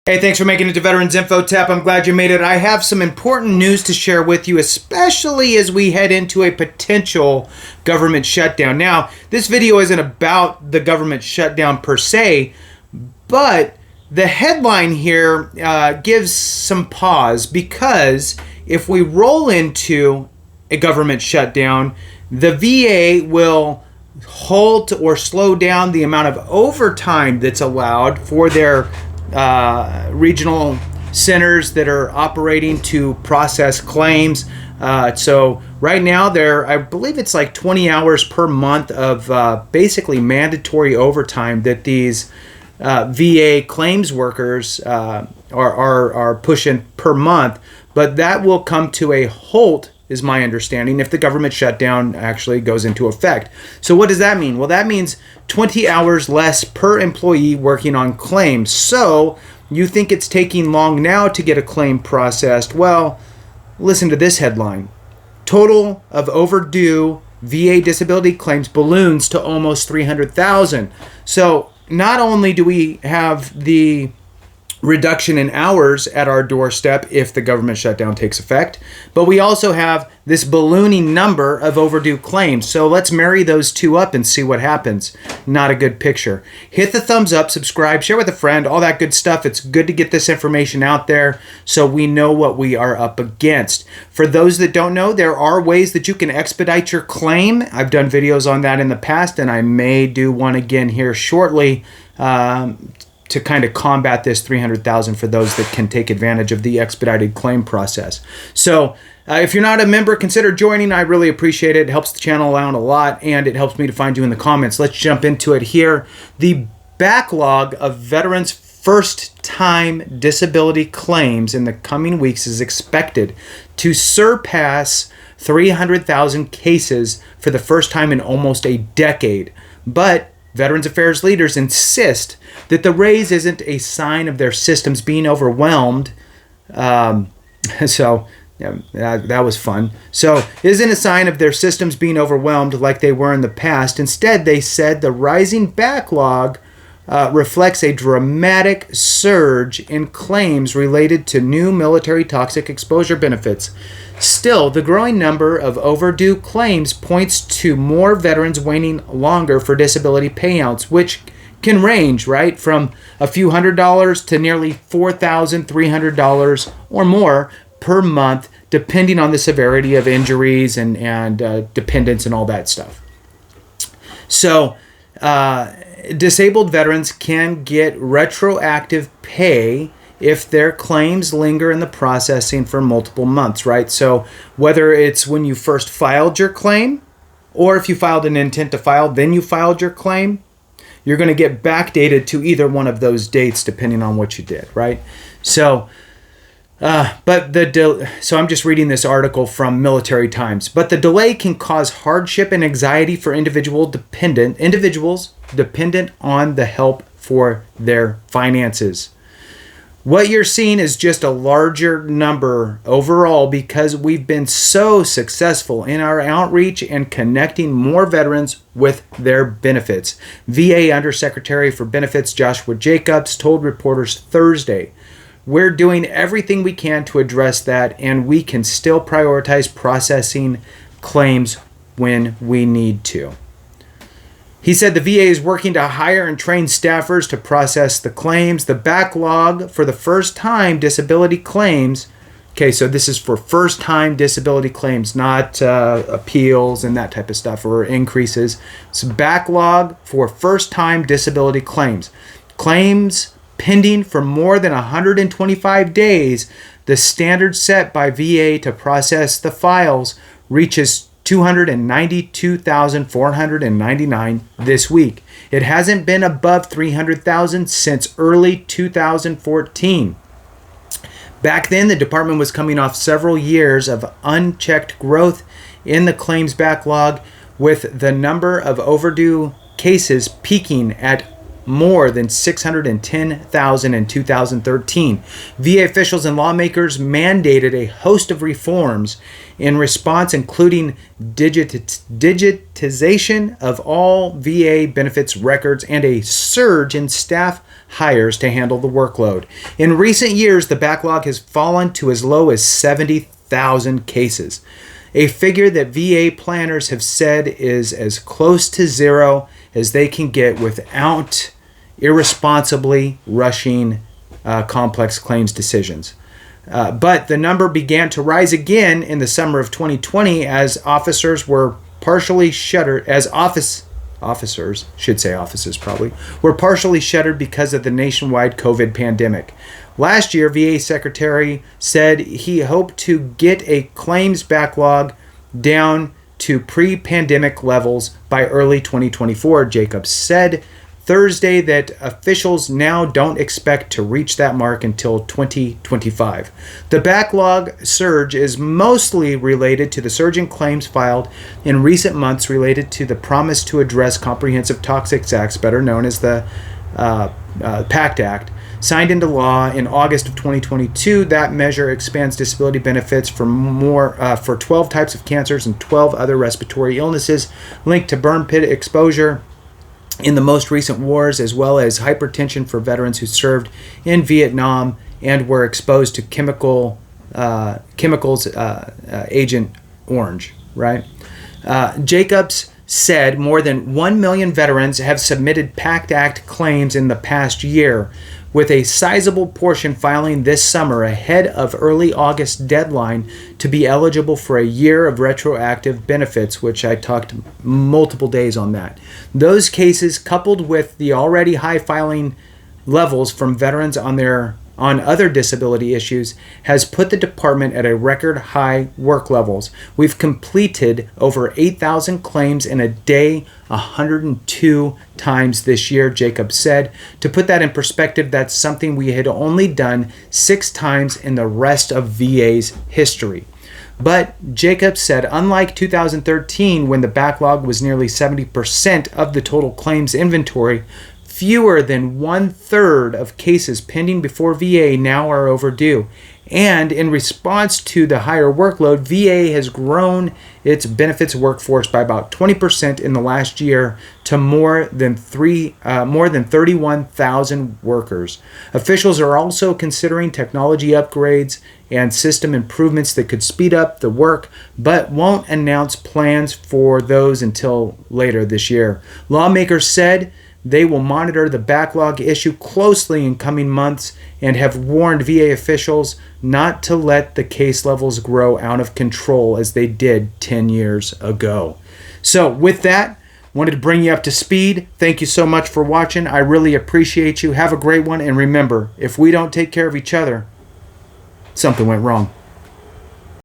Hey, thanks for making it to Veterans Info Tap. I'm glad you made it. I have some important news to share with you, especially as we head into a potential government shutdown. Now, this video isn't about the government shutdown per se, but the headline here gives some pause, because if we roll into a government shutdown, the VA will halt or slow down the amount of overtime that's allowed for their regional centers that are operating to process claims. So right now I believe it's like 20 hours per month of basically mandatory overtime that these VA claims workers are pushing per month. But that will come to a halt, is my understanding, if the government shutdown actually goes into effect. So what does that mean? Well, that means 20 hours less per employee working on claims. So you think it's taking long now to get a claim processed. Well, listen to this headline. Total of overdue VA disability claims balloons to almost 300,000. So not only do we have the reduction in hours at our doorstep if the government shutdown takes effect, but we also have this ballooning number of overdue claims. So let's marry those two up and see what happens. Not a good picture. Hit the thumbs up, subscribe, share with a friend, all that good stuff. It's good to get this information out there so we know what we are up against. For those that don't know, there are ways that you can expedite your claim. I've done videos on that in the past, and I may do one again here shortly to kind of combat this 300,000 for those that can take advantage of the expedited claim process. So if you're not a member, consider joining. I really appreciate it. It helps the channel out a lot, and it helps me to find you in the comments. Let's jump into it here. The backlog of veterans' first-time disability claims in the coming weeks is expected to surpass 300,000 cases for the first time in almost a decade. But Veterans Affairs leaders insist that the raise isn't a sign of their systems being overwhelmed. That was fun. So it isn't a sign of their systems being overwhelmed like they were in the past. Instead, they said the rising backlog reflects a dramatic surge in claims related to new military toxic exposure benefits. Still, the growing number of overdue claims points to more veterans waiting longer for disability payouts, which can range, right, from a few $100s to nearly $4,300 or more per month, depending on the severity of injuries and dependents and all that stuff. So, disabled veterans can get retroactive pay if their claims linger in the processing for multiple months, right? So whether it's when you first filed your claim, or if you filed an intent to file, then you filed your claim, you're going to get backdated to either one of those dates depending on what you did, right? So so I'm just reading this article from Military Times. But the delay can cause hardship and anxiety for individuals dependent on the help for their finances. What you're seeing is just a larger number overall because we've been so successful in our outreach and connecting more veterans with their benefits. VA Undersecretary for Benefits Joshua Jacobs told reporters Thursday, "We're doing everything we can to address that, and we can still prioritize processing claims when we need to." He said the VA is working to hire and train staffers to process the claims. The backlog for the first-time disability claims, okay, so this is for first-time disability claims, not appeals and that type of stuff or increases. It's a backlog for first-time disability claims. Claims pending for more than 125 days, the standard set by VA to process the files reaches 292,499 this week. It hasn't been above 300,000 since early 2014. Back then, the department was coming off several years of unchecked growth in the claims backlog, with the number of overdue cases peaking at more than 610,000 in 2013. VA officials and lawmakers mandated a host of reforms in response, including digitization of all VA benefits records and a surge in staff hires to handle the workload. In recent years, the backlog has fallen to as low as 70,000 cases, a figure that VA planners have said is as close to zero as they can get without irresponsibly rushing complex claims decisions. But the number began to rise again in the summer of 2020 as officers were partially shuttered, offices probably, were partially shuttered because of the nationwide COVID pandemic. Last year, VA Secretary said he hoped to get a claims backlog down to pre-pandemic levels by early 2024. Jacobs said Thursday that officials now don't expect to reach that mark until 2025. The backlog surge is mostly related to the surge in claims filed in recent months related to the promise to address comprehensive toxics acts, better known as the PACT Act, signed into law in August of 2022. That measure expands disability benefits for 12 types of cancers and 12 other respiratory illnesses linked to burn pit exposure in the most recent wars, as well as hypertension for veterans who served in Vietnam and were exposed to chemicals, Agent Orange, right? Jacobs said more than 1 million veterans have submitted PACT Act claims in the past year, with a sizable portion filing this summer ahead of early August deadline to be eligible for a year of retroactive benefits, which I talked multiple days on that. Those cases, coupled with the already high filing levels from veterans on other disability issues, has put the department at a record high work levels. We've completed over 8,000 claims in a day, 102 times this year, Jacobs said. To put that in perspective, that's something we had only done 6 times in the rest of VA's history. But Jacobs said, unlike 2013, when the backlog was nearly 70% of the total claims inventory, fewer than 1/3 of cases pending before VA now are overdue. And in response to the higher workload, VA has grown its benefits workforce by about 20% in the last year to more than 31,000 workers. Officials are also considering technology upgrades and system improvements that could speed up the work, but won't announce plans for those until later this year. Lawmakers said they will monitor the backlog issue closely in coming months and have warned VA officials not to let the case levels grow out of control as they did 10 years ago. So with that, wanted to bring you up to speed. Thank you so much for watching. I really appreciate you. Have a great one. And remember, if we don't take care of each other, something went wrong.